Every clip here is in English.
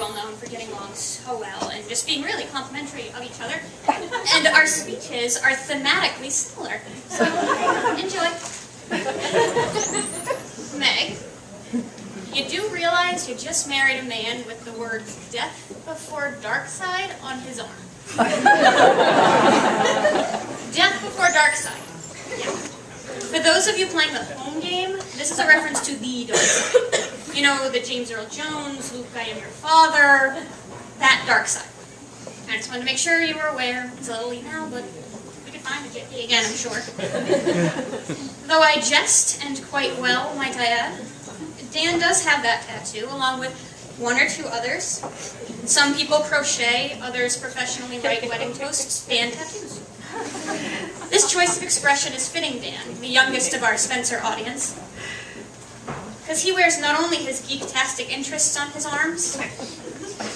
well known for getting along so well and just being really complimentary of each other. And our speeches are thematically similar. So, enjoy. Meg, you do realize you just married a man with the words death before dark side on his arm. Death before dark side. Yeah. For those of you playing the home game, this is a reference to the dark side. You know, the James Earl Jones, Luke, I am your father, that dark side. I just wanted to make sure you were aware. It's a little late now, but we could find a JP again, I'm sure. Though I jest, and quite well, might I add, Dan does have that tattoo, along with one or two others. Some people crochet, others professionally write wedding toasts. Dan tattoos. This choice of expression is fitting Dan, the youngest of our Spencer audience, because he wears not only his geek-tastic interests on his arms,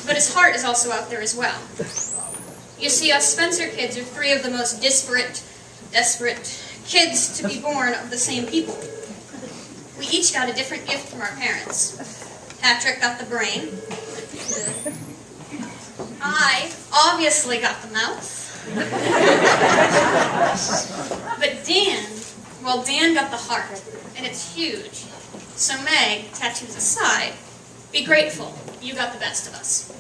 but his heart is also out there as well. You see, us Spencer kids are three of the most desperate kids to be born of the same people. We each got a different gift from our parents. Patrick got the brain. I obviously got the mouth. But Dan got the heart, and it's huge. So Meg, tattoos aside, be grateful you got the best of us.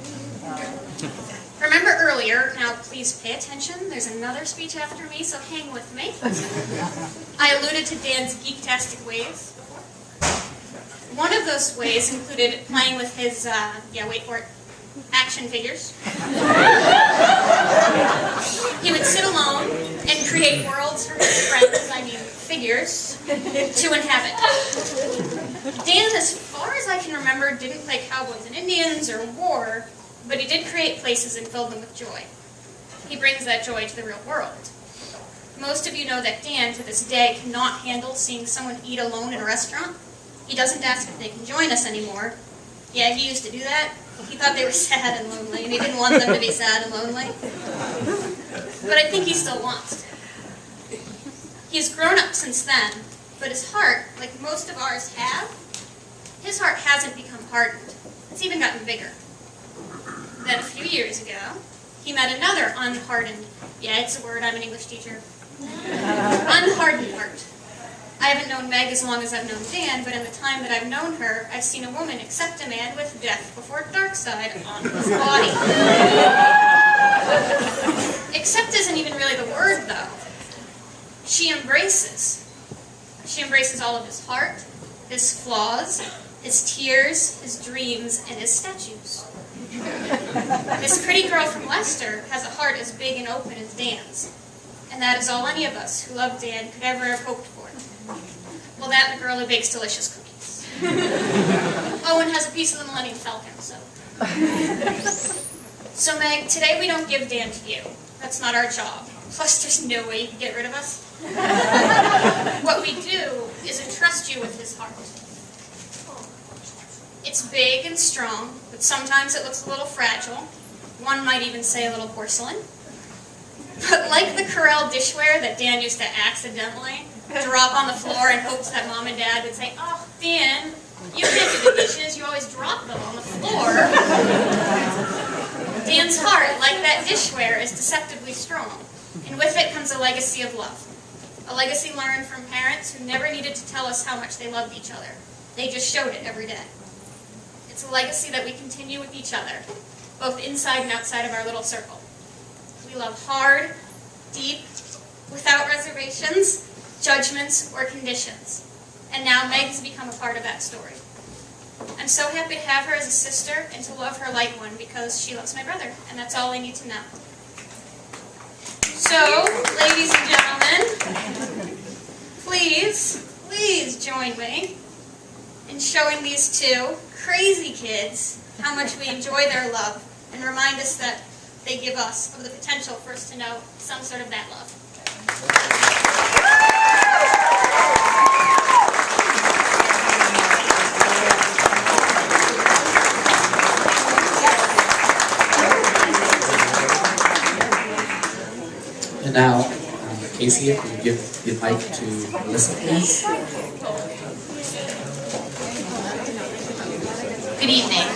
Remember earlier, now please pay attention, there's another speech after me, so hang with me. I alluded to Dan's geek-tastic ways before. One of those ways included playing with his, wait for it, action figures. He would sit alone and create worlds for his friends, figures, to inhabit. Dan, as far as I can remember, didn't play cowboys and Indians or war, but he did create places and fill them with joy. He brings that joy to the real world. Most of you know that Dan, to this day, cannot handle seeing someone eat alone in a restaurant. He doesn't ask if they can join us anymore. Yeah, he used to do that. He thought they were sad and lonely, and he didn't want them to be sad and lonely. But I think he still wants to. He's grown up since then, but his heart, like most of ours have, his heart hasn't become hardened. It's even gotten bigger. Then a few years ago, he met another unhardened, yeah, it's a word, I'm an English teacher, unhardened heart. I haven't known Meg as long as I've known Dan, but in the time that I've known her, I've seen a woman accept a man with death before dark side on his body. Accept isn't even really the word, though. She embraces. She embraces all of his heart, his flaws, his tears, his dreams, and his statues. This pretty girl from Leicester has a heart as big and open as Dan's. And that is all any of us who love Dan could ever have hoped for. Well, that and a girl who bakes delicious cookies. Oh, and has a piece of the Millennium Falcon, so. So, Meg, today we don't give Dan to you. That's not our job. Plus, there's no way you can get rid of us. What we do is entrust you with his heart. It's big and strong, but sometimes it looks a little fragile. One might even say a little porcelain. But like the Corelle dishware that Dan used to accidentally drop on the floor in hopes that Mom and Dad would say, "Oh, Dan, you can't do the dishes, you always drop them on the floor." Dan's heart, like that dishware, is deceptively strong. And with it comes a legacy of love. A legacy learned from parents who never needed to tell us how much they loved each other. They just showed it every day. It's a legacy that we continue with each other, both inside and outside of our little circle. We love hard, deep, without reservations, judgments, or conditions. And now Meg has become a part of that story. I'm so happy to have her as a sister and to love her like one because she loves my brother, and that's all I need to know. So, ladies and gentlemen, please join me in showing these two crazy kids how much we enjoy their love and remind us that they give us of the potential for us to know some sort of that love. And now, Casey, if you give the mic to Melissa, please. Good evening.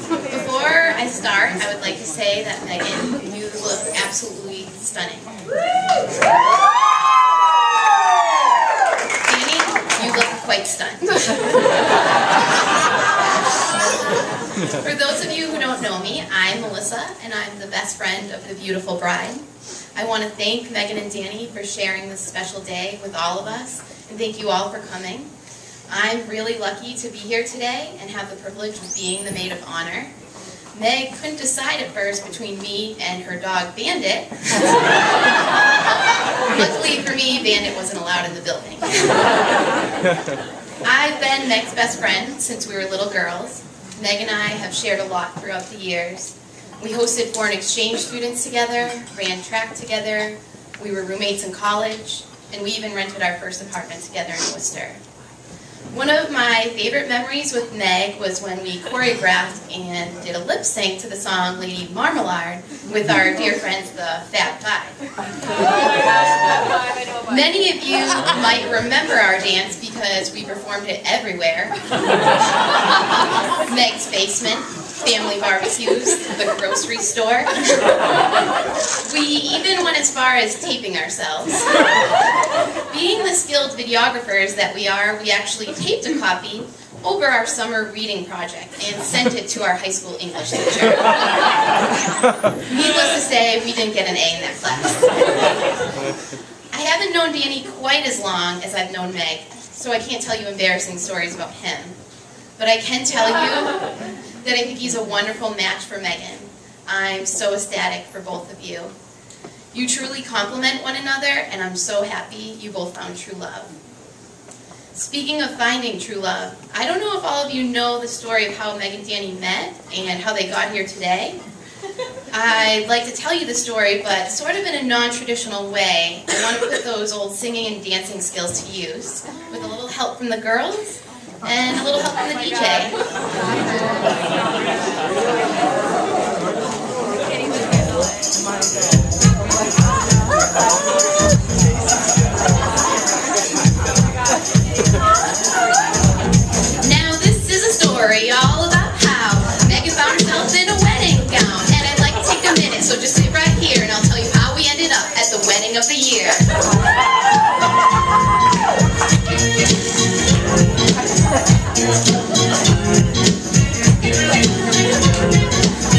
Before I start, I would like to say that Megan, you look absolutely stunning. Danny, you look quite stunned. For those of you who don't know me, I'm Melissa, and I'm the best friend of the beautiful bride. I want to thank Megan and Danny for sharing this special day with all of us, and thank you all for coming. I'm really lucky to be here today and have the privilege of being the maid of honor. Meg couldn't decide at first between me and her dog Bandit. Luckily for me, Bandit wasn't allowed in the building. I've been Meg's best friend since we were little girls. Meg and I have shared a lot throughout the years. We hosted foreign exchange students together, ran track together, we were roommates in college, and we even rented our first apartment together in Worcester. One of my favorite memories with Meg was when we choreographed and did a lip sync to the song Lady Marmalade with our dear friends, the Fab Five. Many of you might remember our dance because we performed it everywhere. Meg's basement, family barbecues, the grocery store. We even went as far as taping ourselves. Being the skilled videographers that we are, we actually taped a copy over our summer reading project and sent it to our high school English teacher. Needless to say, we didn't get an A in that class. I haven't known Danny quite as long as I've known Meg, so I can't tell you embarrassing stories about him. But I can tell you that I think he's a wonderful match for Megan. I'm so ecstatic for both of you. You truly complement one another, and I'm so happy you both found true love. Speaking of finding true love, I don't know if all of you know the story of how Meg and Danny met and how they got here today. I'd like to tell you the story, but sort of in a non-traditional way. I want to put those old singing and dancing skills to use, with a little help from the girls and a little help from the DJ. Now this is a story all about how Megan found herself in a wedding gown, and I'd like to take a minute, so just sit right here and I'll tell you how we ended up at the wedding of the year.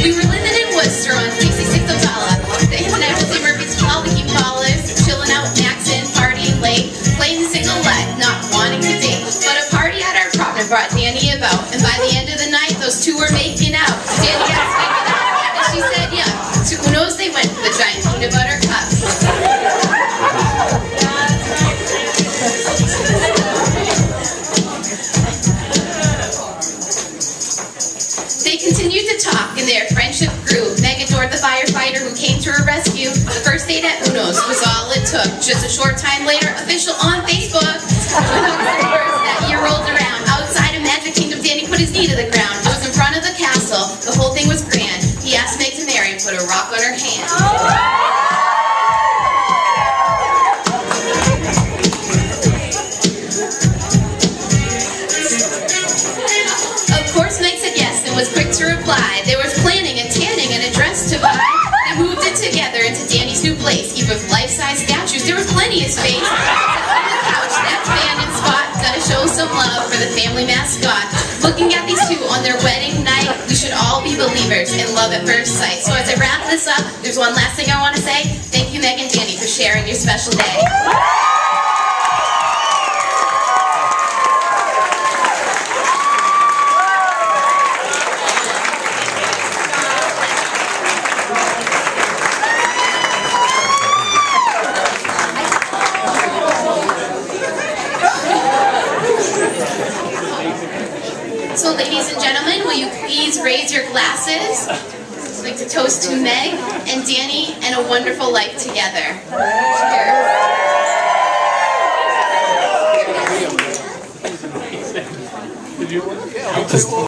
We were living in Worcester on 66 Otala. The International St. Murphy's Hall to keep ballers, chilling out, maxing, partying late, playing single life, not wanting to date. But a party at our apartment brought Danny about, and by the end of the night, those two were making out. Danny asked Megan out, and she said yeah. To who knows they went for the giant peanut butter cups. They continued to talk, and their friendship grew. Meg adored the firefighter who came to her rescue. The first date at Uno's was all it took. Just a short time later, official on Facebook. That year rolled around. Outside of Magic Kingdom, Danny put his knee to the ground. It was in front of the castle. The whole thing was grand. He asked Meg to marry and put a rock on her hand. Was quick to reply. There was planning and tanning and a dress to buy. They moved it together into Danny's new place, even with life-size statues. There was plenty of space. On the couch, that abandoned spot, gotta show some love for the family mascot. Looking at these two on their wedding night, we should all be believers in love at first sight. So as I wrap this up, there's one last thing I want to say. Thank you, Meg and Danny, for sharing your special day. So ladies and gentlemen, will you please raise your glasses? I'd like to toast to Meg and Danny and a wonderful life together. Cheers.